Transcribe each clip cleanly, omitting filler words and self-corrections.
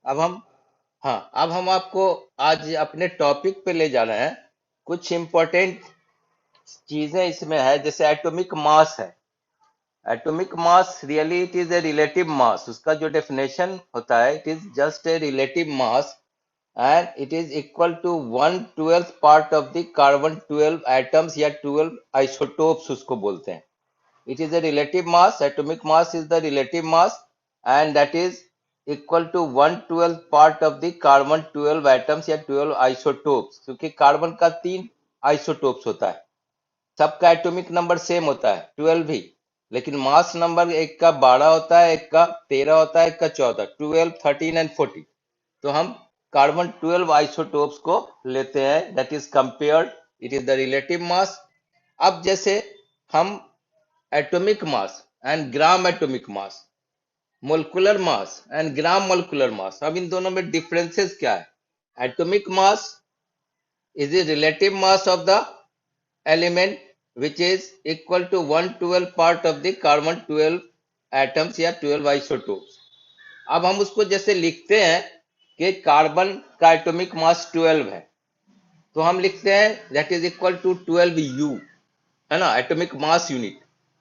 अब हम हाँ, अब हम आपको आज अपने टॉपिक पे ले जा रहे हैं। कुछ इंपॉर्टेंट चीजें इसमें है, जैसे एटॉमिक मास है। Atomic mass really it is a relative mass. उसका जो डेफिनेशन होता है, it is just a relative mass and it is equal to 1/12 part of the carbon 12 atoms या 12 आइसोटोप्स उसको बोलते हैं। It is a relative mass. Atomic mass is the relative mass, and that is equal to 1/12 part of the carbon 12 atoms या 12 isotopes, क्योंकि carbon का 3 isotopes होता है। सबका एटॉमिक नंबर सेम होता है 12 ही, लेकिन मास नंबर एक का 12 होता है, एक का 13 होता है, एक का 14, 12, 13 एंड 14। तो हम कार्बन 12 आइसोटोप्स को लेते हैं, that is compared, it is the relative mass. अब जैसे हम atomic mass and gram atomic mass, molecular mass and gram molecular मास, अब इन दोनों में डिफरेंसेस क्या है? Atomic mass is the relative mass of the element which is equal to 1/12 part of the carbon 12 atoms या 12 isotopes। अब हम उसको जैसे लिखते हैं कि कार्बन का एटॉमिक मास 12 है, तो हम लिखते हैं that is equal to 12U, है ना, एटॉमिक मास यूनिट,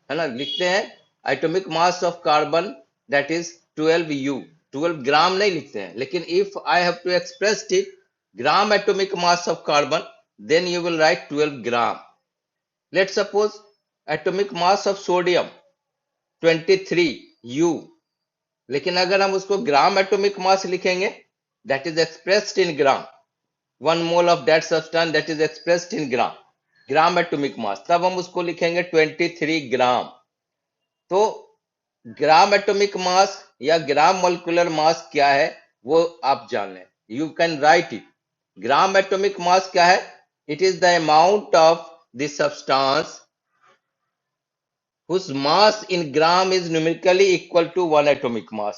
है ना, लिखते हैं atomic mass of carbon that is 12U। 12 gram नहीं लिखते हैं, लेकिन if I have to express it gram atomic mass of carbon, then you will write 12 gram. Let suppose atomic mass of sodium 23U, लेकिन अगर हम उसको gram atomic mass लिखेंगे, that is expressed in gram, 1 mole of that substance that is expressed in gram atomic mass, तब हम उसको लिखेंगे 23 ग्राम। तो ग्राम एटॉमिक मास या ग्राम मोलिकुलर मास क्या है वो आप जान लें, you can write it. Gram atomic मास क्या है? It is the amount of the substance whose mass in gram is numerically equal to 1 atomic mass।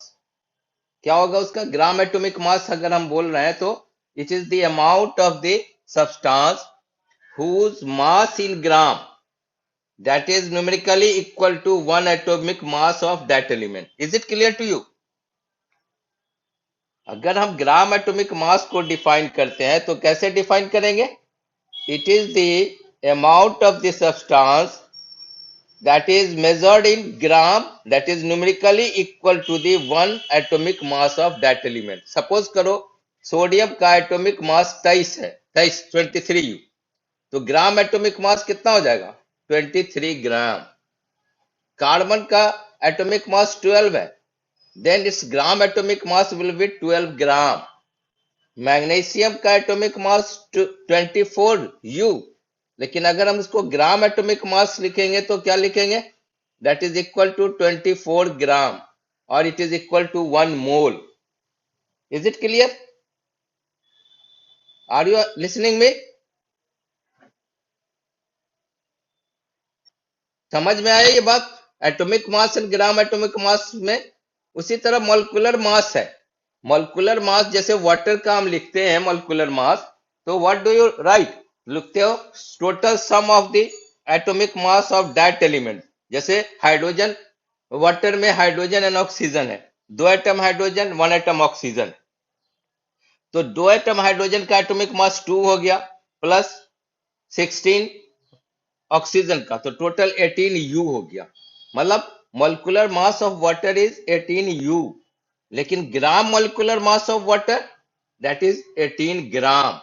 क्या होगा उसका? ग्राम एटॉमिक मास अगर हम बोल रहे हैं तो it is the amount of the substance whose mass in gram that is numerically equal to 1 atomic mass of that element। is it clear to you? अगर हम ग्राम एटॉमिक मास को डिफाइन करते हैं तो कैसे डिफाइन करेंगे? It is the amount of the substance that is measured in gram that is numerically equal to the 1 atomic mass of that element। Suppose करो sodium का एटॉमिक मास 23 है, 23U, तो ग्राम एटॉमिक मास कितना हो जाएगा? 23 ग्राम। कार्बन का एटॉमिक मास 12 है, then it's gram atomic mass will be 12 gram. Magnesium का एटॉमिक मास 24U, लेकिन अगर हम उसको ग्राम एटॉमिक मास लिखेंगे तो क्या लिखेंगे? That is equal to 24 gram और it is equal to 1 mole. Is it clear? Are you listening में? समझ में आया ये बात? Atomic mass and gram atomic mass में। उसी तरह मोलिकुलर मास है। मोलिकुलर मास जैसे वाटर का हम लिखते हैं मोलिकुलर मास, तो व्हाट डू यू राइट? लिखते हो total sum of the atomic mass of that element. जैसे हाइड्रोजन, वाटर में हाइड्रोजन एंड ऑक्सीजन है, 2 एटम हाइड्रोजन 1 एटम ऑक्सीजन, तो 2 एटम हाइड्रोजन का एटॉमिक मास 2 हो गया, प्लस 16 ऑक्सीजन का, तो टोटल 18U हो गया। मतलब molecular mass of water is 18U, लेकिन gram molecular mass of water that is 18 gram.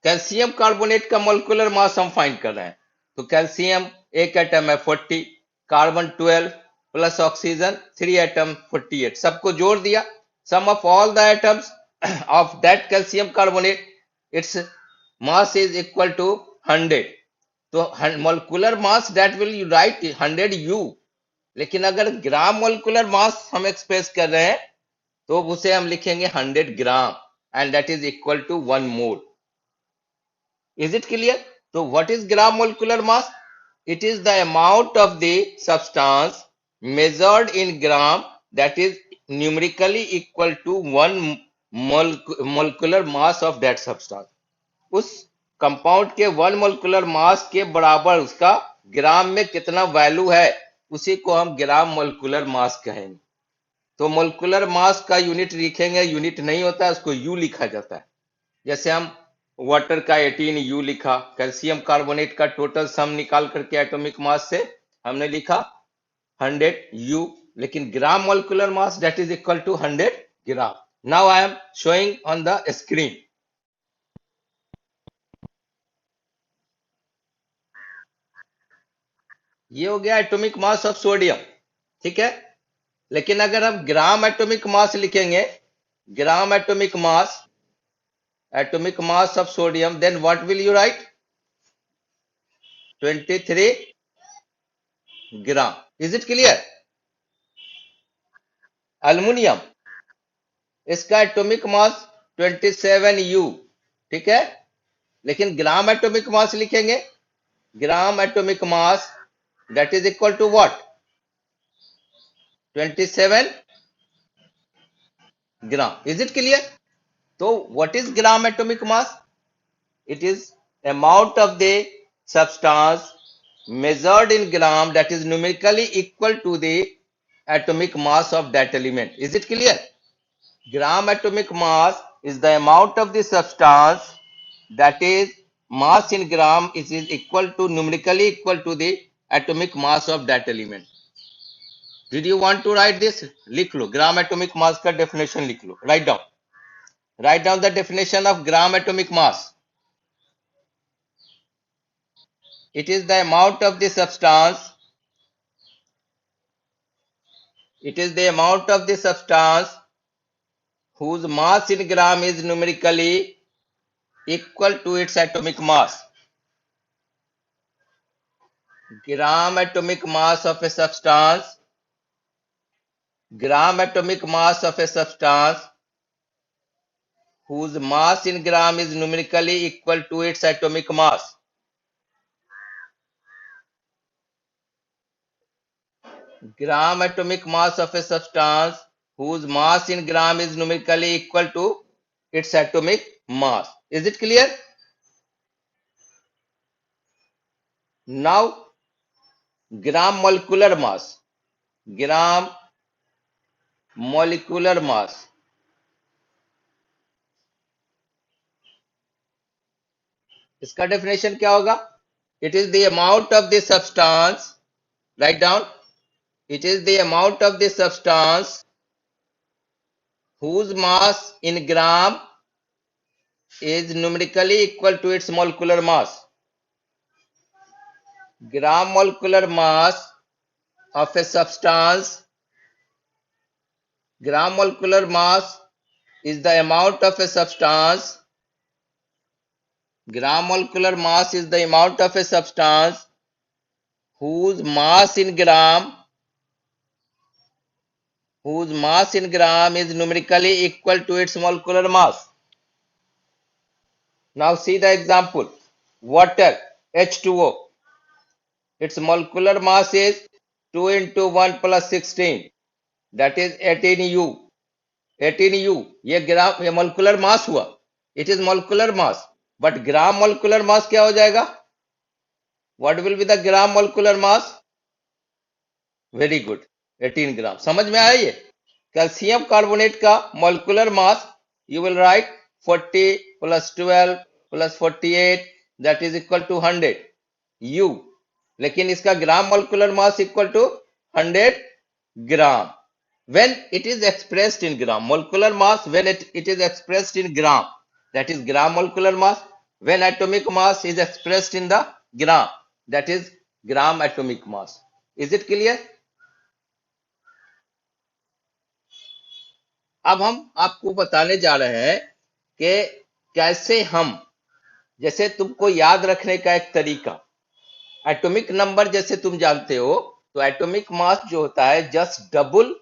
Calcium carbonate का मोलिकुलर मास हम फाइंड कर रहे हैं, तो कैल्शियम एक एटम है 40, कार्बन 12 प्लस ऑक्सीजन 3 एटम 48, सबको जोड़ दिया, sum of all the atoms of that calcium carbonate, it's mass is equal to 100। तो molecular mass that will you write 100U, लेकिन अगर ग्राम मोलिकुलर मास हम एक्सप्रेस कर रहे हैं तो उसे हम लिखेंगे 100 gram and that is equal to 1 mole. Is it clear? तो what is gram molecular mass? It is the amount of the substance measured in gram that is numerically equal to 1 molecular mass of that substance. उस compound के 1 molecular मास के बराबर उसका ग्राम में कितना value है, उसी को हम ग्राम मोलिकुलर मास कहेंगे। तो मोलिकुलर मास का यूनिट लिखेंगे, यूनिट नहीं होता है, उसको यू लिखा जाता है। जैसे हम वाटर का 18 यू लिखा, कैल्शियम कार्बोनेट का टोटल सम निकाल करके एटॉमिक मास से हमने लिखा 100 यू, लेकिन gram molecular mass that is equal to 100 gram. Now I am showing on the screen. ये हो गया एटॉमिक मास ऑफ सोडियम, ठीक है। लेकिन अगर हम ग्राम एटॉमिक मास लिखेंगे, ग्राम atomic mass of sodium, then what will you write? 23 gram. Is it clear? Aluminium, इसका एटॉमिक मास 27 यू, ठीक है। लेकिन ग्राम एटॉमिक मास लिखेंगे, gram atomic mass that is equal to what? 27 gram. Is it clear? तो what is gram atomic mass? It is amount of the substance measured in gram that is numerically equal to the atomic mass of that element. Is it clear? Gram atomic mass is the amount of the substance that is mass in gram is equal to numerically equal to the atomic mass of that element. Did you want to write this? लिख लो, gram atomic mass का definition लिख लो. Write down the definition of gram atomic mass. It is the amount of the substance. It is the amount of the substance whose mass in gram is numerically equal to its atomic mass. Gram atomic mass of a substance. Gram atomic mass of a substance whose mass in gram is numerically equal to its atomic mass. Gram atomic mass of a substance whose mass in gram is numerically equal to its atomic mass. Is it clear? Now, gram molecular mass. Gram molecular mass. इसका definition क्या होगा? It is the amount of the substance. Write down. It is the amount of the substance whose mass in gram is numerically equal to its molecular mass. Gram molecular mass of a substance. Gram molecular mass is the amount of a substance. Gram molecular mass is the amount of a substance whose mass in gram is numerically equal to its molecular mass. Now see the example. Water, H2O. Its molecular mass is 2 into 1 plus 16. That is 18U. 18U. ये ग्राम, ये molecular mass हुआ. It is molecular mass. But gram molecular mass क्या हो जाएगा? What will be the gram molecular mass? Very good. 18 ग्राम। समझ में आया ये? कैल्शियम कार्बोनेट का molecular mass you will write 40 प्लस 12 प्लस 48 that is equal to 100 u. लेकिन इसका gram molecular mass equal to 100 gram when it is expressed in gram. Molecular mass when it is expressed in gram, that is gram molecular mass. When atomic mass is expressed in the gram, that is gram atomic mass. Is it clear? अब हम आपको बताने जा रहे हैं कि कैसे हम, जैसे तुमको याद रखने का एक तरीका, एटॉमिक नंबर जैसे तुम जानते हो, तो एटॉमिक मास जो होता है जस्ट डबल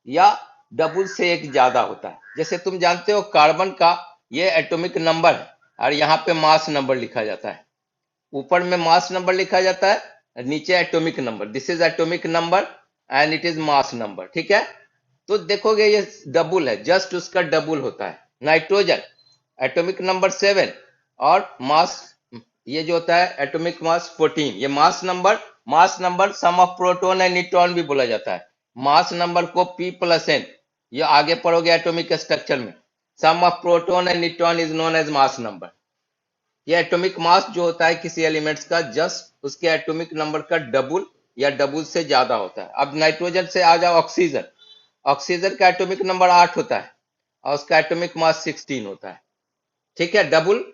या डबल से एक ज्यादा होता है। जैसे तुम जानते हो कार्बन का ये एटॉमिक नंबर है और यहाँ पे मास नंबर लिखा जाता है, ऊपर में मास नंबर लिखा जाता है, नीचे atomic number. This is atomic number and it is mass number, ठीक है। तो देखोगे ये डबल है, जस्ट उसका डबल होता है। नाइट्रोजन एटॉमिक नंबर 7 और मास ये जो होता है एटॉमिक मास 14। ये mass number sum of proton and neutron भी बोला जाता है। मास नंबर को P प्लस एन, ये आगे पढ़ोगे एटॉमिक स्ट्रक्चर में। Sum of proton and neutron is known as mass number. ये एटॉमिक मास जो होता है किसी एलिमेंट्स का, जस्ट उसके एटॉमिक नंबर का डबल या डबल से ज्यादा होता है। अब नाइट्रोजन से आ जाओ ऑक्सीजन। ऑक्सीजन का एटॉमिक नंबर 8 होता है और उसका एटॉमिक मास 16 होता है। ठीक है, डबल।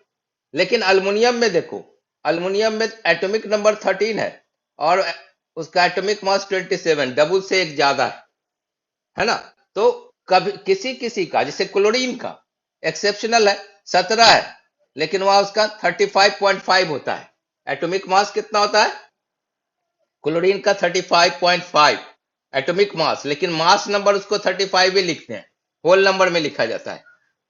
लेकिन अल्युमिनियम में देखो, अल्युमिनियम में एटॉमिक नंबर 13 है और उसका एटॉमिक मास 27, डबल से एक ज्यादा है ना। तो कभी किसी किसी का, जैसे क्लोरीन का एक्सेप्शनल है, 17 है, लेकिन वहां उसका 35.5 होता है। एटॉमिक मास कितना होता है क्लोरीन का? 35.5 एटॉमिक मास, लेकिन मास नंबर उसको 35 ही लिखते हैं, होल नंबर में लिखा जाता है।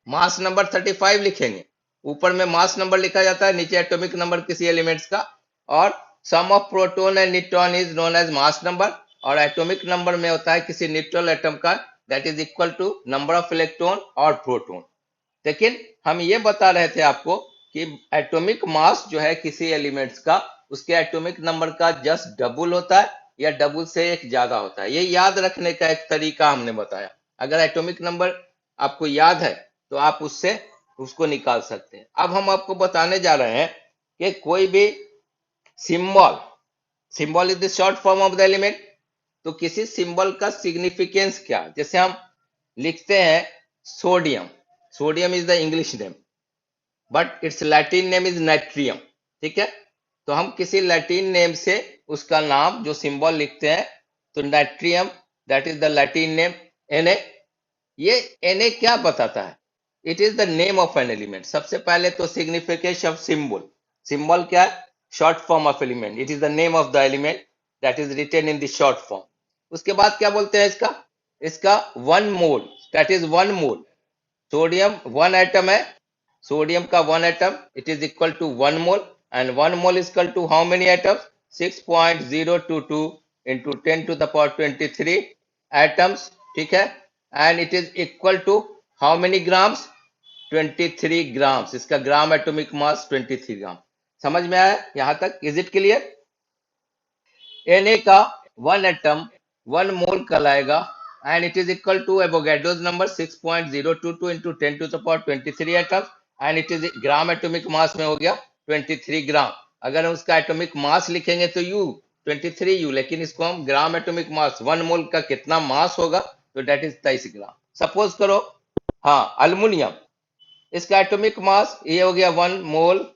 मास नंबर 35 लिखेंगे, ऊपर में मास नंबर लिखा जाता है, नीचे एटॉमिक नंबर किसी एलिमेंट्स का। और sum of proton and neutron is known as mass number, और एटॉमिक नंबर में होता है किसी न्यूट्रल एटम का, that is equal to number of electron और प्रोटॉन। लेकिन हम ये बता रहे थे आपको कि एटॉमिक मास जो है किसी एलिमेंट्स का, उसके एटॉमिक नंबर का जस्ट डबल होता है या डबल से एक ज्यादा होता है। ये याद रखने का एक तरीका हमने बताया। अगर एटॉमिक नंबर आपको याद है तो आप उससे उसको निकाल सकते हैं। अब हम आपको बताने जा रहे हैं कि कोई भी symbol, symbol is the short form of the element, तो किसी सिंबल का सिग्निफिकेंस क्या। जैसे हम लिखते हैं sodium, sodium is the English name but its Latin name is natrium. ठीक है, तो हम किसी लैटिन नेम से उसका नाम जो सिंबल लिखते हैं, तो natrium, that is the Latin name. Na, ये Na क्या बताता है? It is the name of an element. सबसे पहले तो सिग्निफिकेशन ऑफ सिंबल, सिंबल क्या है? Short form of element, it is the name of the element that is written in the short form. उसके बाद क्या बोलते हैं इसका? इसका one mole, that is one mole. Sodium one atom है, सोडियम का one atom, it is equal to one mole, and one mole is equal to how many atoms? 6.022 into 10 to the power 23 atoms. ठीक है, and it is equal to how many grams? 23 grams. इसका gram atomic मास 23 ग्राम। समझ में आया यहां तक? Is it clear? Na का one atom one mole कहलाएगा, and it is equal to Avogadro's number 6.022 into 10 to the power 23 atom, and it is gram atomic mass में हो गया 23 ग्राम। अगर हम उसका एटॉमिक मास लिखेंगे तो यू 23 यू, लेकिन इसको हम ग्राम एटॉमिक मास, वन मोल का कितना मास होगा, तो डेट इज 23 ग्राम। सपोज करो, हाँ अल्युमिनियम, इसका एटॉमिक मास ये हो गया one mole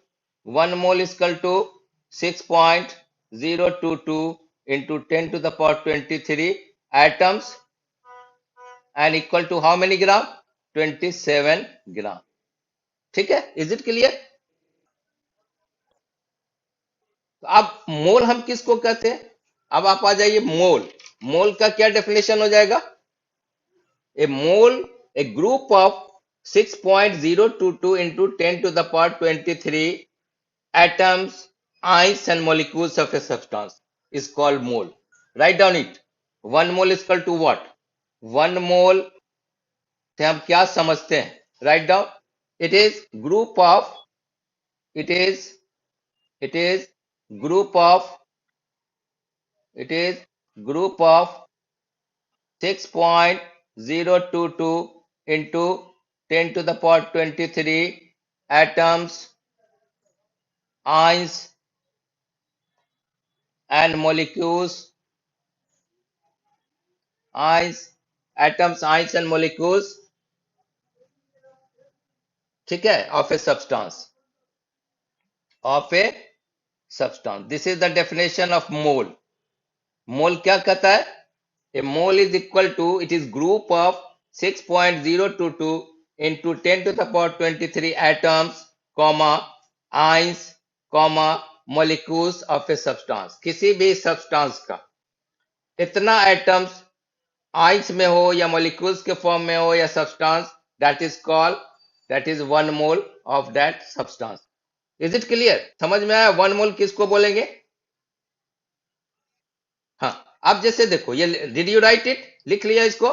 equal to 6.022 into 10 to the power 23 atoms, and equal to how many gram? 27 ग्राम। ठीक है, इज इट क्लियर? अब मोल हम किसको कहते हैं? अब आप आ जाइए मोल। मोल का क्या डेफिनेशन हो जाएगा? ए मोल, ए group of 6.022 into 10 to the power 23 atoms, ions and molecules of a substance is called mole. Write down it. One mole is equal to what? One mole से हम क्या समझते हैं? Write down. It is group of, it is group of, it is group of 6.022 into 10 to the power 23 atoms, ions and molecules, ions, atoms, ions and molecules, ठीक है, of a substance, of a substance. This is the definition of mole. Mole क्या कहता है? A mole is equal to, it is group of 6.022 into 10 to the power 23 atoms, comma, ions, comma, molecules of a substance. किसी भी substance का इतना atoms ions में हो या मॉलिक्यूल्स के फॉर्म में हो या substance, that is called, that is one mole of that substance. Is it clear? समझ में आया? वन मोल किसको बोलेंगे? हाँ, अब जैसे देखो ये, डिड यू राइट इट? लिख लिया इसको?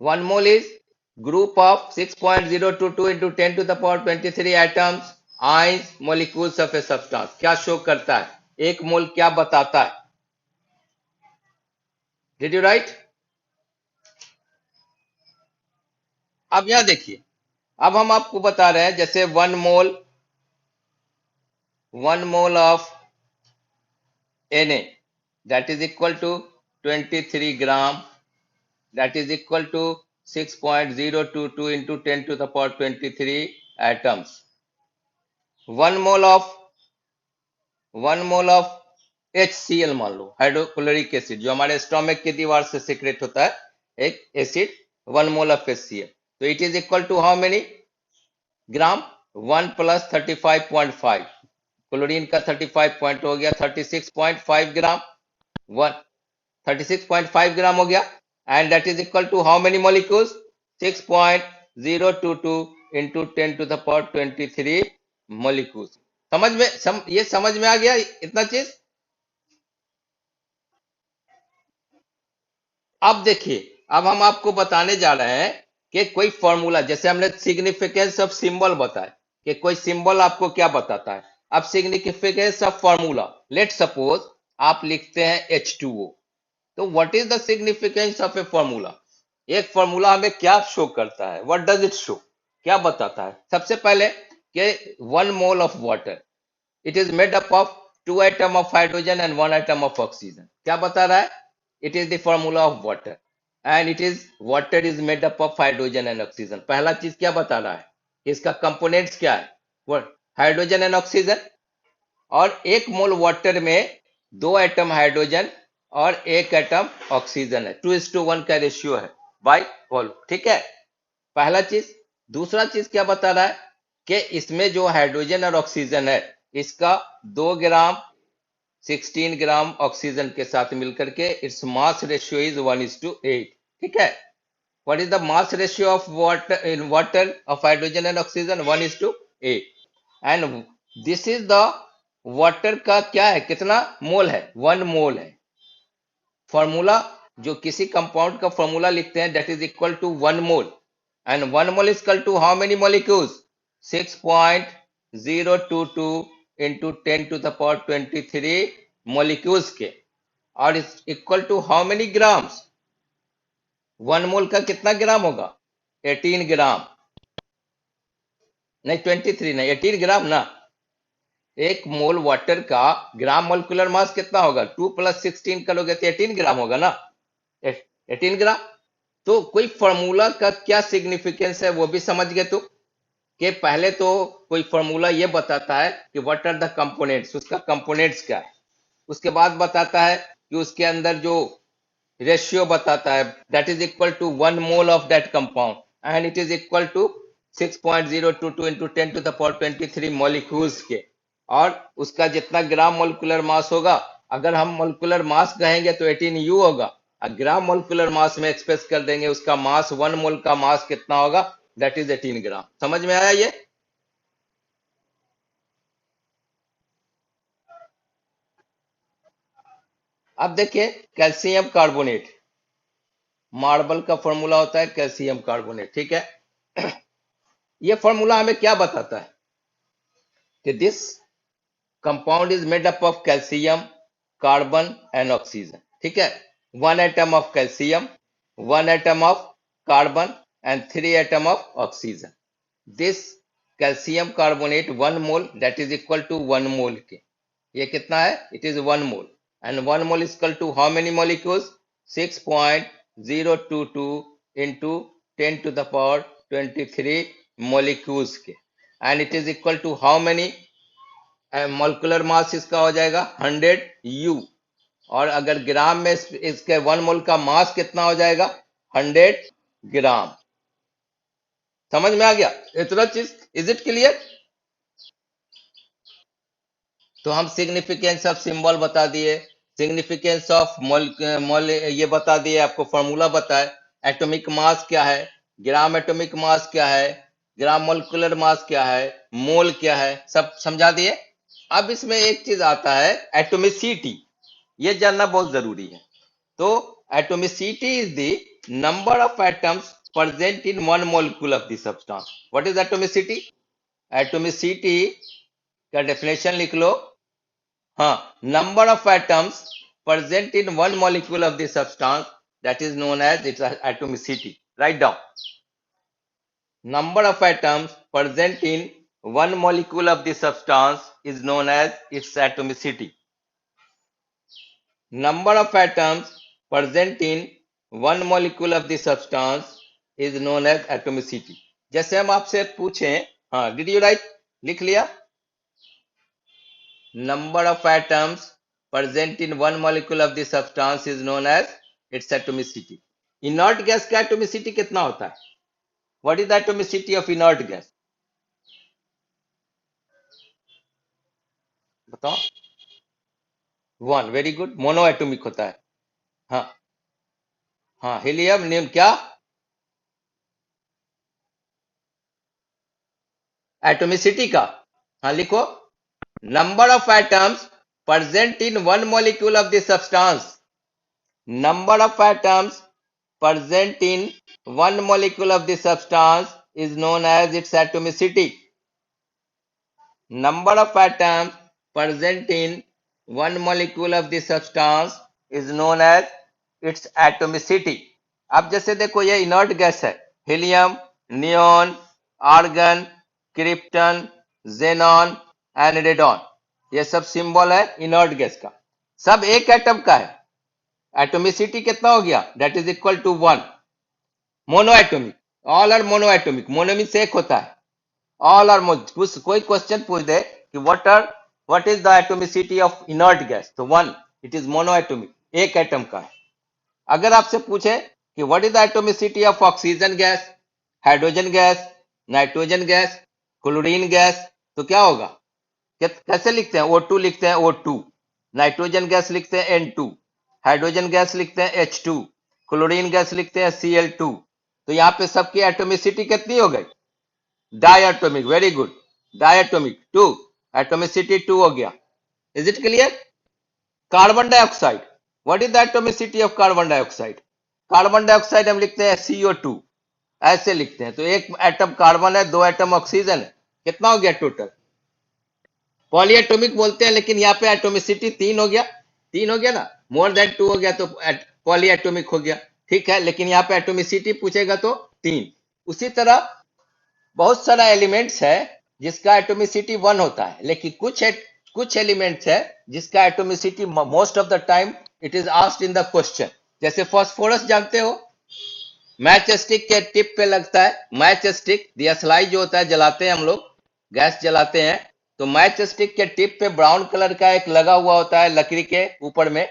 One mole is group of 6.022 into 10 to the power 23 atoms, ions, molecules of a substance. क्या शो करता है? एक मोल क्या बताता है? Did you right? अब यहां देखिए, अब हम आपको बता रहे हैं जैसे 1 mole of Na, that is equal to 23 gram, that is equal to 6.022 into 10 to the power 23 atoms. 1 mole of 1 mole of HCl मान लो, हाइड्रोक्लोरिक एसिड, जो हमारे स्टोमक की दीवार से सीक्रेट होता है एक एसिड, 1 मोल ऑफ HCl, तो it is equal to how many gram? 1 plus 35.5, chlorine का 35 पॉइंट हो गया 36.5 ग्राम, 36.5 ग्राम हो गया, and that is equal to how many molecules? 6.022 into 10 to the power 23 molecules. समझ में ये समझ में आ गया इतना चीज? अब देखिए, अब हम आपको बताने जा रहे हैं कि कोई फॉर्मूला, जैसे हमने सिग्निफिकेंस ऑफ सिंबल बताया कि कोई सिंबल आपको क्या बताता है। अब significance of formula, let suppose आप लिखते हैं H2O, तो what is the significance of a formula? एक फॉर्मूला हमें क्या शो करता है? What does it show? क्या बताता है? सबसे पहले कि 1 mole of water, it is made up of 2 atom of hydrogen and 1 atom of oxygen. क्या बता रहा है? It is the formula of water, and it is water is made up of hydrogen and oxygen. पहला चीज क्या बता रहा है? इसका कंपोनेंट्स क्या है? हाइड्रोजन एंड ऑक्सीजन, और 1 मोल वाटर में 2 एटम हाइड्रोजन और 1 एटम ऑक्सीजन है, 2:1 का रेशियो है बाय वॉल्यूम, ठीक है? पहला चीज। दूसरा चीज क्या बता रहा है कि इसमें जो हाइड्रोजन और ऑक्सीजन है, इसका 2 ग्राम 16 ग्राम ऑक्सीजन के साथ मिलकर के इट्स मास रेशियो इज 1:8, ठीक है? What is the mass ratio of water in water of hydrogen and oxygen? 1:8, and this is the water का क्या है, कितना मोल है? 1 मोल है। फॉर्मूला, जो किसी कंपाउंड का फॉर्मूला लिखते हैं, that is equal to 1 mole, and 1 mole is equal to how many molecules? 6.022 into 10 to the power 23 molecules के, और is equal to how many grams? 1 mole का कितना ग्राम होगा? 18 ग्राम, नहीं 23 नहीं, 18 ग्राम ना। 1 मोल वाटर का ग्राम मोलिकुलर मास कितना होगा? 2 प्लस 16 करोगे तो 18 ग्राम होगा ना, 18 ग्राम। तो कोई फॉर्मूला का क्या सिग्निफिकेंस है वो भी समझ गए तो, कि पहले तो कोई फॉर्मूला ये बताता है कि व्हाट आर द कंपोनेंट्स, उसका कंपोनेंट्स क्या है। उसके बाद बताता है कि उसके अंदर जो रेशियो बताता है, that is equal to 1 mole of that compound, and it is equal to 6.022 into 10 to the power 23 molecules के, और उसका जितना ग्राम मोलिकुलर मास होगा, अगर हम मोलिकुलर मास कहेंगे तो 18U होगा, और ग्राम मोलिकुलर मास में एक्सप्रेस कर देंगे उसका मास, 1 मोल का मास कितना होगा? दैट इज 18 ग्राम। समझ में आया ये? अब देखिए, कैल्शियम कार्बोनेट, मार्बल का फॉर्मूला होता है कैल्शियम कार्बोनेट, ठीक है? ये फॉर्मूला हमें क्या बताता है कि this compound is made up of calcium, carbon and oxygen, ठीक है? 1 atom of calcium, 1 atom of carbon and 3 atom of oxygen. This calcium carbonate 1 mole, that is equal to 1 mole के, ये कितना है? It is 1 mole, and 1 mole is equal to how many molecules? 6.022 into 10 to the power 23 molecules के, and it is equal to how many? Molecular mass इसका हो जाएगा 100U, और अगर ग्राम में इसके 1 मोल का मास कितना हो जाएगा? 100 ग्राम। समझ में आ गया इतना चीज? Is it clear? तो हम सिग्निफिकेंस ऑफ सिंबल बता दिए, सिग्निफिकेंस ऑफ मोल मोल ये बता दिए, आपको फॉर्मूला बताए, एटॉमिक मास क्या है, ग्राम एटॉमिक मास क्या है, ग्राम मोलिकुलर मास क्या है, मोल क्या है, सब समझा दिए। अब इसमें एक चीज आता है एटोमिसिटी, ये जानना बहुत जरूरी है। तो atomicity is the number of atoms present in 1 molecule of the substance. What is atomicity? Atomicity का डेफिनेशन लिख लो। हाँ, number of atoms present in one molecule of the substance, that is known as its atomicity. Write down. Number of atoms present in one molecule of the substance is known as its atomicity. Number of atoms present in one molecule of the substance is known as atomicity. जैसे हम आपसे पूछें, हाँ, did you write? लिख लिया? Number of atoms present in one molecule of the substance is known as its atomicity. Inert gas का atomicity कितना होता है? What is the atomicity of inert gas? बताओ. 1. Very good. Monoatomic होता है. हाँ हाँ. हीलियम नियम क्या? एटोमिसिटी का. हाँ लिखो. Number of atoms present in one molecule of the substance. Number of atoms present in one molecule of the substance is known as its atomicity. Number of atoms present in one molecule of the substance is known as its atomicity. अब जैसे देखो ये inert gas है. Helium, neon, argon, krypton, xenon and radon. ये सब symbol है inert gas का. सब एक एटम का है. एटोमिसिटी कितना हो गया? That is equal to 1. Monoatomic. All are monoatomic. Mono means एक होता है. ऑल आर कुछ कोई क्वेश्चन पूछ दे कि what is the atomicity of inert gas, तो 1. It is monoatomic. एक एटम का है. अगर आपसे पूछे कि what is the atomicity of oxygen gas, hydrogen gas, nitrogen gas, chlorine gas, तो क्या होगा? कैसे लिखते हैं? O2 लिखते हैं O2, नाइट्रोजन गैस लिखते हैं N2, हाइड्रोजन गैस लिखते हैं H2, क्लोरीन गैस लिखते हैं Cl2. तो यहाँ पे सबकी एटोमिसिटी कितनी हो गई? Diatomic. Very good. Diatomic 2. Atomicity 2 हो गया. Is it clear? Carbon dioxide. What is the atomicity of carbon dioxide? Carbon dioxide हम लिखते हैं CO2. ऐसे लिखते हैं. तो एक एटम कार्बन है, 2 एटम ऑक्सीजन है. कितना हो गया टोटल? पॉलीएटोमिक बोलते हैं, लेकिन यहाँ पे एटोमिसिटी 3 हो गया. 3 हो गया ना. मोर देन 2 हो गया तो पॉलीएटोमिक हो गया. ठीक है, लेकिन यहाँ पे एटोमिसिटी पूछेगा तो 3. उसी तरह बहुत सारा एलिमेंट्स है जिसका एटोमिसिटी 1 होता है, लेकिन कुछ एलिमेंट्स है जिसका atomicity most of the time it is asked in the question. जैसे फास्फोरस जानते हो, मैच स्टिक के टिप पे लगता है. मैच स्टिक दियासलाई जो होता है, जलाते हैं हम लोग, गैस जलाते हैं, तो मैच स्टिक के टिप पे ब्राउन कलर का एक लगा हुआ होता है लकड़ी के ऊपर में,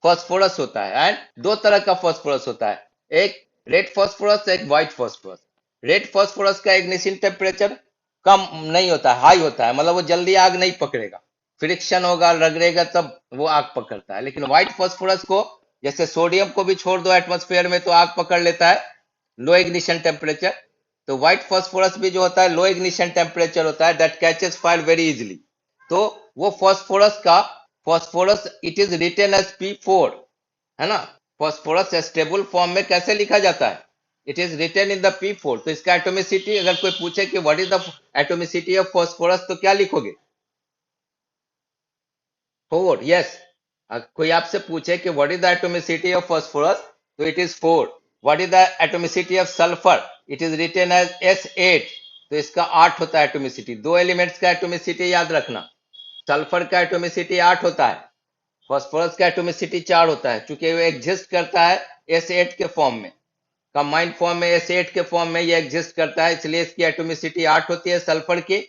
फास्फोरस होता है. एंड 2 तरह का फास्फोरस होता है, एक रेड फास्फोरस, एक व्हाइट फास्फोरस. रेड फास्फोरस का इग्निशन टेम्परेचर कम नहीं होता है, हाई होता है, मतलब वो जल्दी आग नहीं पकड़ेगा. फ्रिक्शन होगा, रगड़ेगा तब वो आग पकड़ता है. लेकिन व्हाइट फास्फोरस को, जैसे सोडियम को भी छोड़ दो एटमॉस्फेयर में तो आग पकड़ लेता है, लो इग्निशन टेम्परेचर. तो व्हाइट फास्फोरस भी जो होता है लो इग्निशन टेम्परेचर होता है, that catches fire very easily. तो वो phosphorus it is written as P4, है ना. फास्फोरस स्टेबल फॉर्म में कैसे लिखा जाता है? It is written in the P4. तो इसका एटोमिसिटी, अगर कोई पूछे कि what is the atomicity of phosphorus, तो क्या लिखोगे? 4. यस. कोई आपसे पूछे कि what is the atomicity of phosphorus, तो it is 4. What is the atomicity of sulphur? It is written as S8. तो इसका 8 होता है एटोमिसिटी. 2 एलिमेंट्स का एटोमिसिटी याद रखना. सल्फर का एटोमिसिटी 8 होता है, फास्फोरस का एटोमिसिटी 4 होता है. चूंकि वो एग्जिस्ट करता है S8 के फॉर्म में, कंबाइंड फॉर्म में, S8 के फॉर्म में ये एग्जिस्ट करता है, इसलिए इसकी एटोमिसिटी 8 होती है सल्फर की,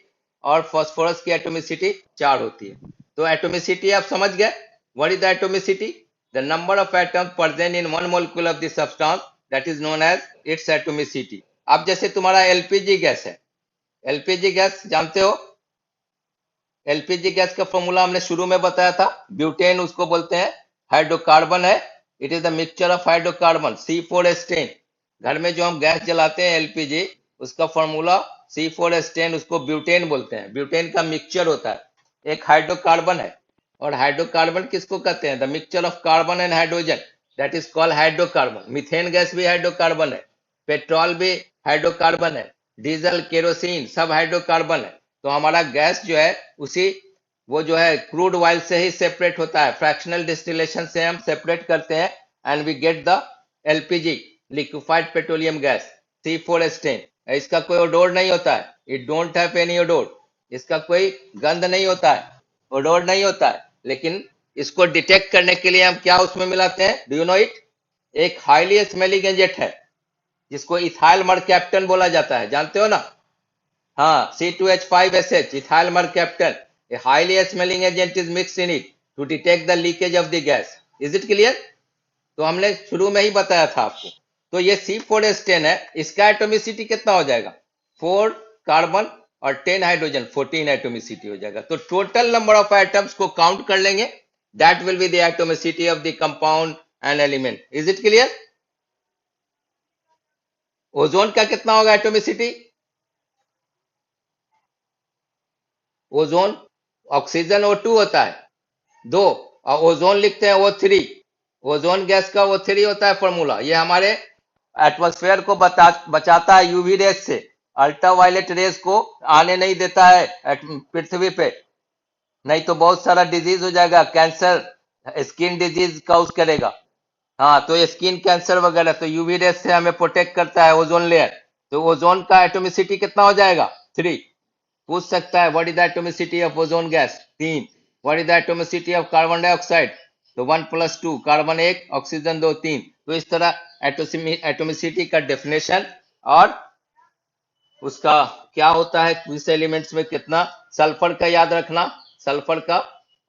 और फास्फोरस की एटोमिसिटी 4 होती है. तो एटोमिसिटी आप समझ गए. What is the atomicity? The number of atoms present in one molecule of the substance, that is known as its atomicity. अब जैसे तुम्हारा एलपीजी गैस है, एलपीजी गैस जानते हो? एलपीजी गैस का फॉर्मूला हमने शुरू में बताया था. ब्यूटेन उसको बोलते हैं, हाइड्रोकार्बन है. It is the mixture of hydrocarbon C4H10. घर में जो हम गैस जलाते हैं एलपीजी, उसका फॉर्मूला C4H10, उसको ब्यूटेन बोलते हैं. ब्यूटेन का मिक्सचर होता है, एक हाइड्रोकार्बन है. और हाइड्रोकार्बन किसको कहते हैं? The mixture of carbon and hydrogen, that is called hydrocarbon. Methane gas भी हाइड्रोकार्बन है, पेट्रोल भी हाइड्रोकार्बन है, डीजल, केरोसिन सब हाइड्रोकार्बन है. तो हमारा गैस जो है उसी वो जो है क्रूड ऑयल से ही सेपरेट होता है, फ्रैक्शनल डिस्टिलेशन से हम सेपरेट करते हैं and we get the LPG, liquefied petroleum gas, C4H10। इसका कोई ओडोर नहीं होता है, it don't have any odour, इसका कोई गंध नहीं होता है, ओडोर नहीं होता है। लेकिन इसको डिटेक्ट करने के लिए हम क्या उसमें मिलाते हैं, डू यू नो इट? एक हाईली स्मेलिंग एजेंट है जिसको इथाइल मर्कैप्टन बोला जाता है, जानते हो ना? हाँ, C2H5SH, ethyl mercaptan. A highly smelling agent is mixed in it to detect the leakage of the gas. Is it clear? तो हमने शुरू में ही बताया था आपको। तो ये C4H10 है, इसका एटोमिसिटी कितना हो जाएगा? 4 कार्बन और 10 हाइड्रोजन, 14 एटोमिसिटी हो जाएगा। तो टोटल नंबर ऑफ एटम्स को काउंट कर लेंगे, that will be the atomicity of the compound and element. Is it clear? Ozone का कितना होगा एटोमिसिटी? ओजोन, ऑक्सीजन O2 होता है, दो, और ओजोन लिखते हैं O3। ओजोन गैस का O3 होता है फॉर्मूला। ये हमारे एटमॉस्फेयर को बचाता है यूवी रेज से, अल्ट्रावायलेट रेज को आने नहीं देता है पृथ्वी पे, नहीं तो बहुत सारा डिजीज हो जाएगा, कैंसर, स्किन डिजीज काउज करेगा। हाँ, तो स्किन कैंसर वगैरह, तो यूवी रेज से हमें प्रोटेक्ट करता है ओजोन लेयर। तो ओजोन का एटोमिसिटी कितना हो जाएगा? 3। पूछ सकता है what is the atomicity of ozone gas, 3। What is the atomicity of carbon dioxide, तो 1 + 2, कार्बन 1, ऑक्सीजन 2, 3। तो इस तरह एटोमिसिटी का डेफिनेशन और उसका क्या होता है, किस एलिमेंट्स में कितना। सल्फर का याद रखना, सल्फर का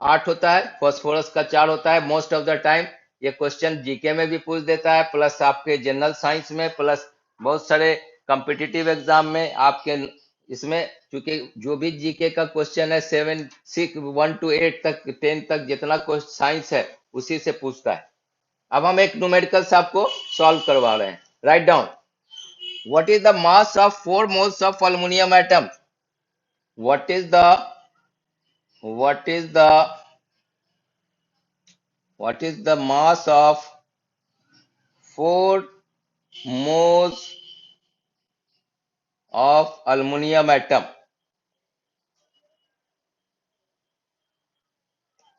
8 होता है, फास्फोरस का 4 होता है। मोस्ट ऑफ द टाइम ये क्वेश्चन जीके में भी पूछ देता है, प्लस आपके जनरल साइंस में, प्लस बहुत सारे कॉम्पिटिटिव एग्जाम में आपके इसमें। क्योंकि जो भी जीके का क्वेश्चन है 7 6 1 to 8 तक, 10 तक जितना साइंस है उसी से पूछता है। अब हम एक न्यूमेरिकल्स आपको सॉल्व करवा रहे हैं। Write down, what is the mass of 4 moles of aluminum atom? what is the what is the what is the mass of 4 moles of aluminum atom?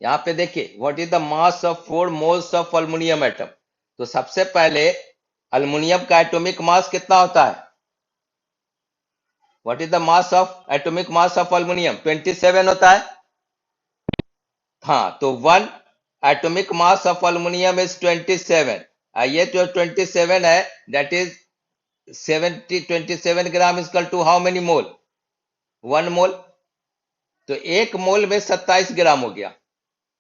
यहां पे देखिए, what is the mass of 4 moles of aluminium atom. तो सबसे पहले aluminium का atomic मास कितना होता है? What is the mass of atomic mass of aluminium? 27 होता है। हाँ, तो 1 atomic mass of aluminium is 27। ये जो 27 है, that is 27 gram equal to how many mole? 1 mole. तो एक मोल में 27 ग्राम हो गया,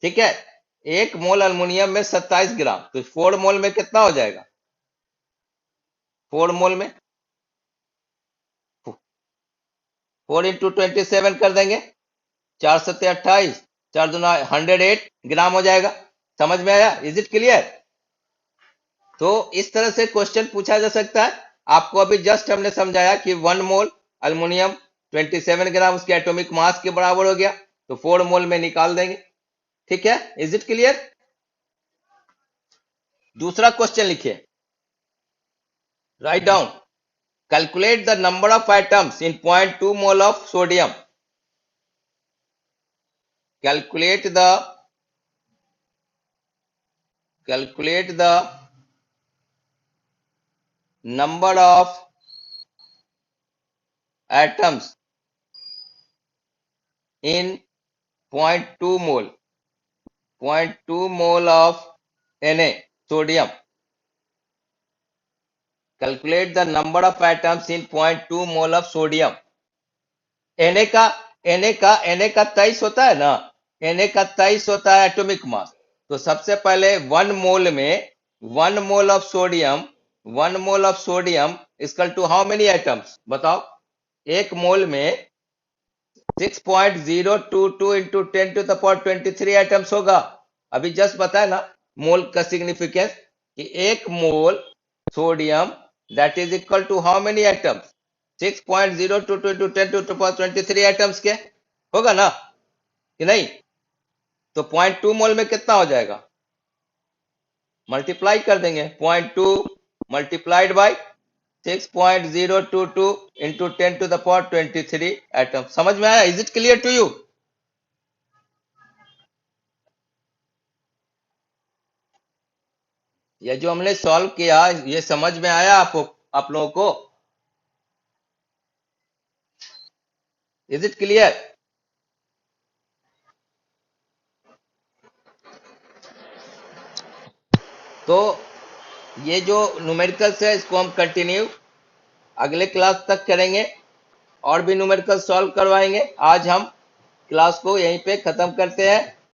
ठीक है। एक मोल अल्युमिनियम में 27 ग्राम, तो 4 मोल में कितना हो जाएगा? 4 मोल में 4 इंटू 27 कर देंगे, 4 सत्ते 28, 4 दूना 108 ग्राम हो जाएगा। समझ में आया? Is it clear? तो इस तरह से क्वेश्चन पूछा जा सकता है। आपको अभी जस्ट हमने समझाया कि 1 मोल अल्युमिनियम 27 ग्राम उसके एटॉमिक मास के बराबर हो गया, तो 4 मोल में निकाल देंगे। ठीक है, इज इट क्लियर? दूसरा क्वेश्चन लिखिए, write down, calculate the number of atoms in 0.2 mole of sodium. calculate the calculate the number of atoms in 0.2 mole 0.2 mole of Na, sodium. Calculate the number of atoms in 0.2 mole of sodium. Na का Na का 23 होता है ना, Na का 23 होता है atomic मास। तो सबसे पहले 1 मोल में 1 mole of sodium 1 mole of sodium equal to how many atoms बताओ? एक मोल में 6.022 into 10 to the power 23 atoms होगा। अभी जस्ट बताया ना मोल का सिग्निफिकेंस, कि एक mole sodium that is equal to how many atoms? 6.022 into 10 to the power 23 atoms के होगा ना, कि नहीं? तो 0.2 मोल में कितना हो जाएगा? मल्टीप्लाई कर देंगे, 0.2 multiplied by 6.022 into 10 to the power 23 atom. समझ में आया? Is it clear to you? ये जो हमने सॉल्व किया, ये समझ में आया आपको, आप लोगों को? Is it clear? तो ये जो न्यूमेरिकल्स है, इसको हम कंटिन्यू अगले क्लास तक करेंगे, और भी न्यूमेरिकल सॉल्व करवाएंगे। आज हम क्लास को यहीं पे खत्म करते हैं।